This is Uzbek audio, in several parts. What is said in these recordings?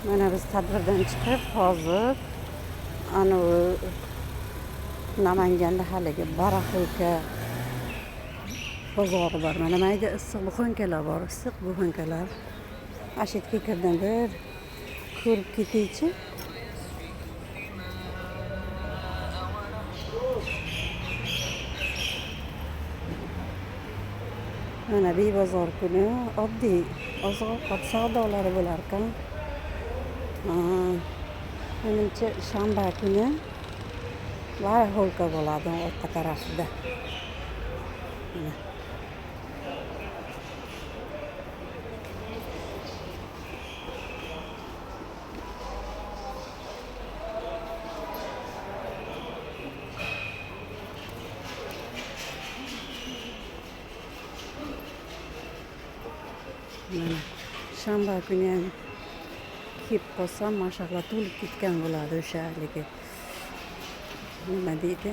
Mana biz tadbirdan chiqib, hozir ana Namanganda haligi Baraxo'ka bozori bor. Mana mayda issiq buxankalar bor, issiq buxankalar. Ashitga kirdim bir ko'rib ketaychi. Mana bu bozor kuni oddiy oziq-ovqat savdolari bo'lar ekan. Menimcha shanba kuni Baraxo'ka bo'ladi orqa tarafida. Mana shanba kuni ham kelib qolsam, mashallah to'lib ketgan bo'ladi o'sha haligi. Nima deydi?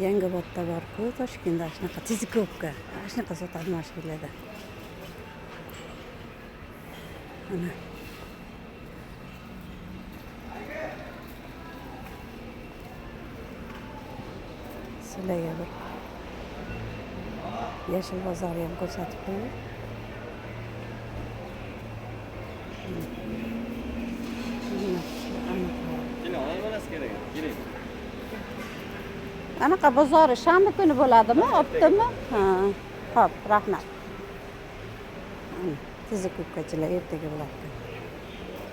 Yangiobodda bor-ku, Toshkentda shunaqa tezikopka, shunaqa sotadi mashinalarda. Mana sizlarga bir yashil bozorni ham ko'rsatib qo'ying. Anaqa bozori shanba kuni bo'ladimi, optimi? Ha, xo'p, rahmat. Tezikopkachilar ertaga bo'ladi.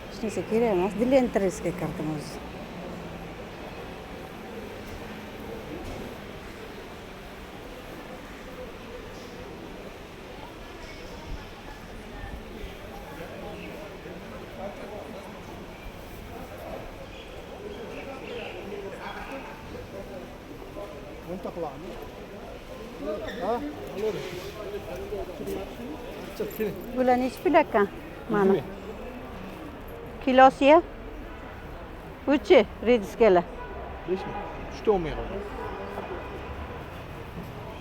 Hech narsa kerak emas, Dilentreskga kirdim o'zi. Bular nechi pul ekan? Mana. Kilosi? Uchi rediskalar. 5 mi? 3 ta olmay qoldi.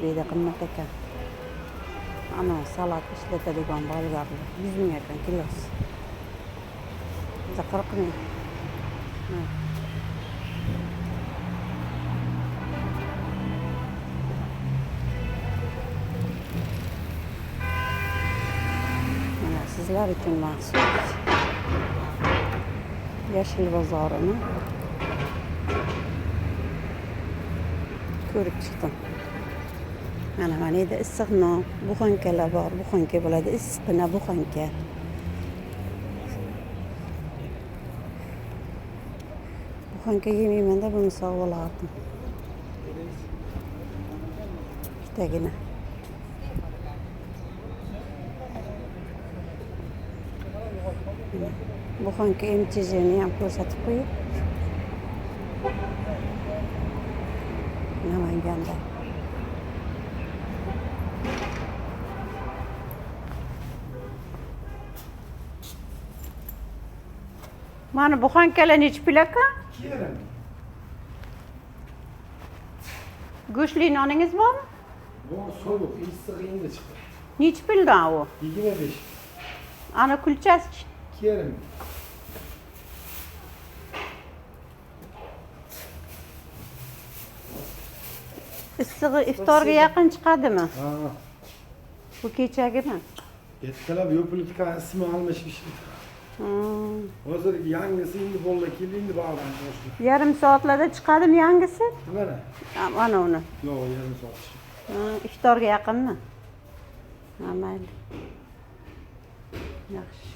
Deydi qimmat ekan. Ana salat ishlatadigan bolgarlar 100 ming ekan kilosi. Biza 40 ming. Sizlar uchun maxsus yashil bozorini ko'rib chiqdim. Mana edi issiq non, buxankalar bor, buxanka bo'ladi, issiqgina buxanka. Buxanka yemayman-da, buni sog'ib olardim. Bittagina. Buxanka MTJni ham ko'rsatib qo'yib. Namanganda. Mana buxankalar nechi pul ekan? Go'shtli noningiz bormi? Bu sovuq, issiq endi chiqdi. Nechi puldan u? 25. Ana kulchasi. Kerim. Issig'i iftorga yaqin chiqadimi? Ha. Bu kechagimi? Ertalab yo'pilkan ismi almashmish. Hozir yangisi endi bolalar keldi, endi bog'dan boshqa. Yarim soatlarda chiqadimi yangisi? Mana. Mana uni. Yo'q, yarim soat. Iftorga yaqinmi? Ha, mayli. Yaxshi.